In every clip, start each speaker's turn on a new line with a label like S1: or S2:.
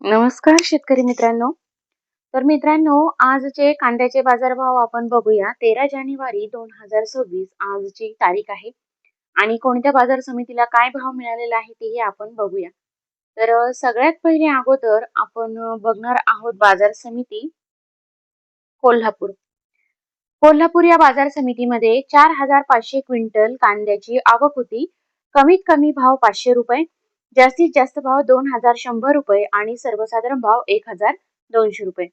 S1: नमस्कार शेतकरी मित्रांनो. तर मित्रांनो, आजचे कांद्याचे बाजारभाव आपण बघूया. 13 जानेवारी 2026 आजची तारीख आहे आणि कोणत्या बाजार समितीला काय भाव मिळालेला आहे तेही आपण बघूया. तर सगळ्यात पहिले अगोदर आपण बघणार आहोत बाजार समिती कोल्हापूर. कोल्हापूर या बाजार समितीमध्ये 4,500 क्विंटल कांद्याची आवक होती. कमीत कमी भाव 500 रुपये, जास्तीत जास्त भाव 2,100 रुपये आणि सर्वसाधारण भाव 1,200 रुपये.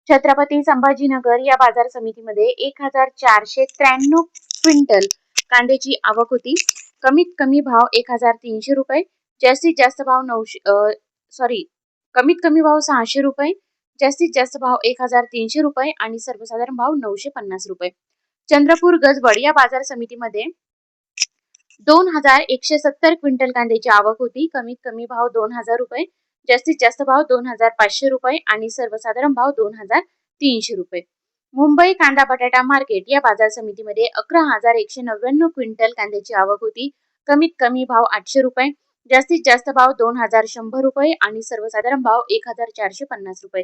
S1: छत्रपती संभाजीनगर या बाजार समितीमध्ये 1,493 क्विंटल कांद्याची आवक होती. कमीत कमी भाव 1,300 रुपये, जास्तीत जास्त भाव कमीत कमी भाव 600 रुपये, जास्तीत जास्त भाव 1,300 रुपये आणि सर्वसाधारण भाव 950 रुपये. चंद्रपूर गजबड या बाजार समितीमध्ये 2,170 क्विंटल कांद्याची आवक होती. कमीत कमी भाव 2,000 रुपये, जास्तीत जास्त भाव 2,500 रुपये आणि सर्वसाधारण भाव 2,300 रुपये. मुंबई कांदा बटाटा मार्केट या बाजार समितीमध्ये 11,199 क्विंटल कांद्याची आवक होती. कमीत कमी भाव 800 रुपये, जास्तीत जास्त भाव 2,100 रुपये आणि सर्वसाधारण भाव 1,450 रुपये.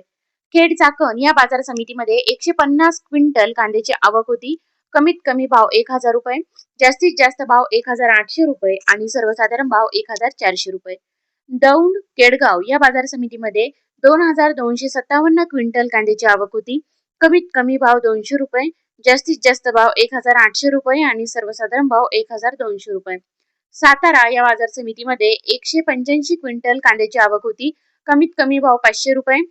S1: खेड चाकण या बाजार समितीमध्ये 150 क्विंटल कांद्याची आवक होती. कमीत कमी भाव 1,000 रुपये, जास्तीत जास्त भाव 1,800 रुपये आणि सर्वसाधारण भाव 1,400 रुपये. दौंड केडगाव या बाजार समितीमध्ये 2,257 क्विंटल कांद्याची आवक होती. कमीत कमी भाव 200 रुपये, जास्तीत जास्त भाव 1,800 रुपये आणि सर्वसाधारण भाव 1,200 रुपये. सातारा या बाजार समितीमध्ये 185 क्विंटल कांद्याची आवक होती. कमीत कमी भाव 500 रुपये,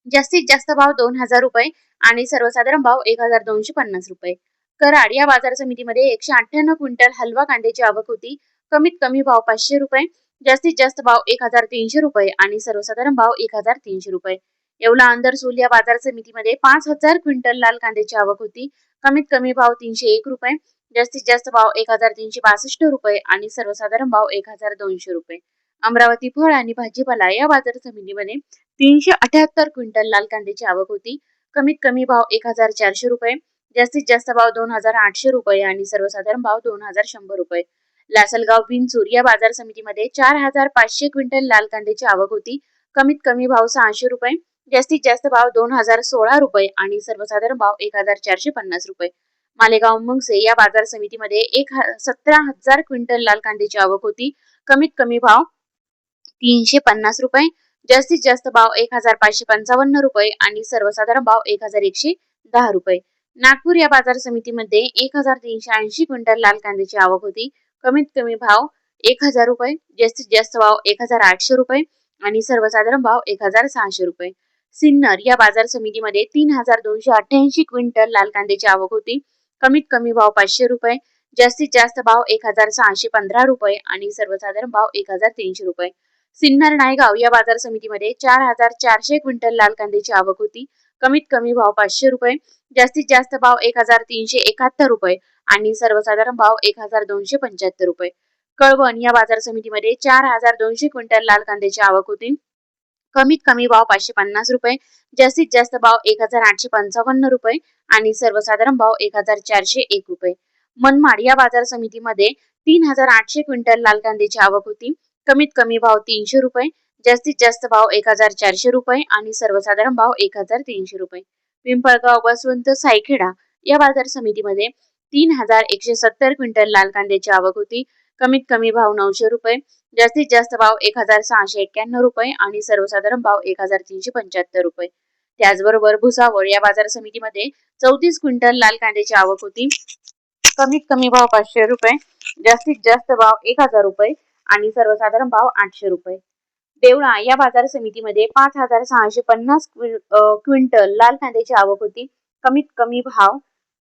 S1: जास्तीत जास्त भाव 2,000 रुपये आणि सर्वसाधारण भाव 1,250 रुपये. कराड या बाजार समितीमध्ये 198 क्विंटल हलवा कांद्याची आवक होती. कमीत कमी भाव 500 रुपये, जास्तीत जास्त भाव 1,300 रुपये आणि सर्वसाधारण भाव 1,300 रुपये. येवला अंदरसूल या बाजार समितीमध्ये 5,000 क्विंटल लाल कांद्याची आवक होती. कमीत कमी भाव 301 रुपये, जास्तीत जास्त भाव 1,362 रुपये आणि सर्वसाधारण भाव 1,200 रुपये. अमरावती फळ आणि भाजीपाला या बाजार समितीमध्ये 378 क्विंटल लाल कांद्याची आवक होती. कमीत कमी भाव 1,400 रुपये, जास्तीत जास्त भाव 2,800 रुपये आणि सर्वसाधारण भाव 2,100 रुपये. लासलगाव बिनचूर या बाजार समितीमध्ये 4,500 क्विंटल लाल कांद्याची आवक होती. कमीत कमी भाव 600 रुपये, जास्तीत जास्त भाव 2,016 रुपये आणि सर्वसाधारण भाव 1,450 रुपये. मालेगाव मुंगसे या बाजार समितीमध्ये 17,000 क्विंटल लाल कांद्याची आवक होती. कमीत कमी भाव 350 रुपये, जास्तीत जास्त भाव 1,555 रुपये आणि सर्वसाधारण भाव 1,110 रुपये. नागपूर या बाजार समितीमध्ये 1,380 क्विंटल लाल कांद्याची आवक होती. कमीत कमी भाव 1,000 रुपये, जास्तीत जास्त भाव 1,800 रुपये आणि सर्वसाधारण भाव 1,600 रुपये. सिन्नर या बाजार समितीमध्ये 3,288 क्विंटल लाल कांद्याची आवक होती. कमीत कमी भाव 500 रुपये, जास्तीत जास्त भाव 1,615 रुपये आणि सर्वसाधारण भाव 1,300 रुपये. सिन्नर नायगाव या बाजार समितीमध्ये 4,400 क्विंटल लाल कांद्याची आवक होती. कमीत कमी भाव 500 रुपये, जास्तीत जास्त भाव 1,371 रुपये आणि सर्वसाधारण भाव 1,275 रुपये. कळवण या बाजार समितीमध्ये 4,200 क्विंटल लाल कांद्याची आवक होती. कमीत कमी भाव 550 रुपये, जास्तीत जास्त भाव 1,855 रुपये आणि सर्वसाधारण भाव 1,401 रुपये. मनमाड या बाजार समितीमध्ये 3,800 क्विंटल लाल कांद्याची आवक होती. कमीत कमी भाव 300 रुपये, जास्तीत जास्त भाव 1,400 रुपये आणि सर्वसाधारण भाव 1,300 रुपये. पिंपळगाव बसवंत सायखेडा या बाजार समितीमध्ये 3,170 क्विंटल लाल कांद्याची आवक होती. कमीत कमी भाव 900 रुपये, जास्तीत जास्त भाव 1,691 रुपये आणि सर्वसाधारण भाव 1,375 रुपये. त्याचबरोबर भुसावळ या बाजार समितीमध्ये 34 क्विंटल लाल कांद्याची आवक होती. कमीत कमी भाव 500 रुपये, जास्तीत जास्त भाव 1,000 रुपये आणि सर्वसाधारण भाव 800 रुपये. देवळा या बाजार समितीमध्ये 5,650 क्विंटल लाल कांद्याची आवक होती. कमीत कमी भाव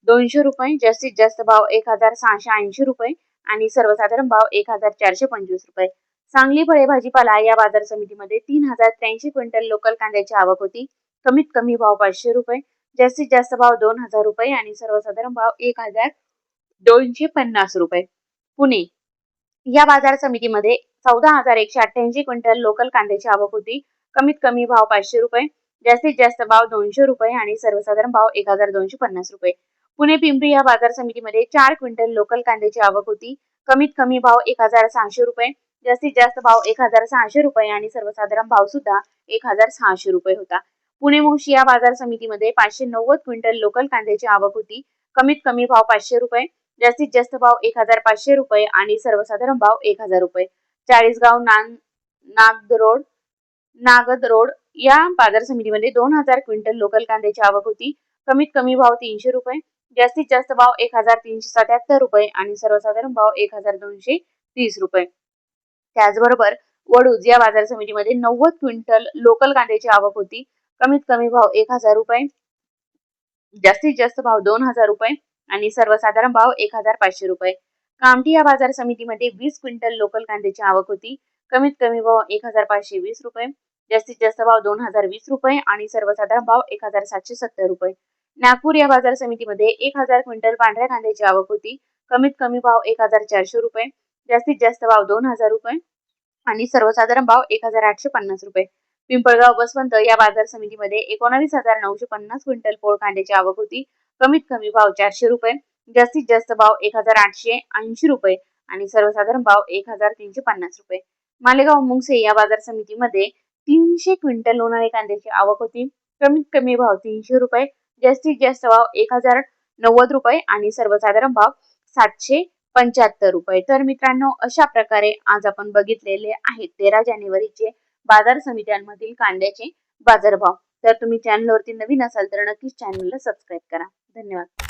S1: 200 रुपये, जास्तीत जास्त भाव 1,680 रुपये आणि सर्वसाधारण भाव 1,425 रुपये. सांगली फळे भाजीपाला या बाजार समितीमध्ये 3,083 क्विंटल लोकल कांद्याची आवक होती. कमीत कमी भाव 500 रुपये, जास्तीत जास्त भाव 2,000 रुपये आणि सर्वसाधारण भाव 1,250 रुपये. पुणे या बाजार समितीमध्ये 14,188 क्विंटल लोकल कांद्याची आवक होती. कमीत कमी भाव 500 रुपये, जास्तीत जास्त भाव 200 रुपये आणि सर्वसाधारण भाव 1,250 रुपये. पुणे पिंपरी या बाजार समितीमध्ये 4 क्विंटल लोकल कांद्याची आवक होती. कमीत कमी भाव 1,600 रुपये, जास्तीत जास्त भाव 1600 रुपये आणि सर्वसाधारण भाव सुद्धा 1600 रुपये होता. पुणे मोशी या बाजार समितीमध्ये 590 क्विंटल लोकल कांद्याची आवक होती. कमीत कमी भाव 500 रुपये, जास्तीत जास्त भाव 1500 रुपये आणि सर्वसाधारण भाव 1000 रुपये. चाळीसगाव नागद रोड या बाजार समितीमध्ये 2000 क्विंटल लोकल कांद्याची आवक होती. कमीत कमी भाव 300 रुपये, जास्तीत जास्त भाव 1377 रुपये आणि सर्वसाधारण भाव 1230 रुपये. त्याचबरोबर वडूज या बाजार समितीमध्ये 90 क्विंटल लोकल कांद्याची आवक होती. कमीत कमी भाव 1000 रुपये, जास्तीत जास्त भाव 2000 रुपये आणि सर्वसाधारण भाव 1500 रुपये. कामठी या बाजार समितीमध्ये 20 क्विंटल लोकल कांद्याची आवक होती. कमीत कमी भाव 1520 रुपये, जास्तीत जास्त भाव 2020 रुपये आणि सर्वसाधारण भाव 1770 रुपये. नागपूर या बाजार समितीमध्ये 1000 क्विंटल पांढऱ्या कांद्याची आवक होती. कमीत कमी भाव 1400 रुपये, जास्तीत जास्त भाव 2000 रुपये आणि सर्वसाधारण भाव 1850 रुपये. पिंपळगाव बसवंत या बाजार समितीमध्ये 19,950 क्विंटल पोळ कांद्याची आवक होती. कमीत कमी भाव 400 रुपये, जास्तीत जास्त भाव 1880 रुपये आणि सर्वसाधारण भाव 1350 रुपये. मालेगाव मुंगसे या बाजार समितीमध्ये 300 क्विंटल उन्हाळी कांद्याची आवक होती. कमीत कमी भाव 300 रुपये, जास्तीत जास्त भाव 1090 रुपये आणि सर्वसाधारण भाव 775 रुपये. तर मित्रांनो, अशा प्रकारे आज आपण बघितलेले आहेत 13 जानेवारीचे बाजार समित्यांमधील कांद्याचे बाजारभाव. तर तुम्ही चॅनलवरती नवीन असाल तर नक्कीच चॅनलला सबस्क्राईब करा. धन्यवाद.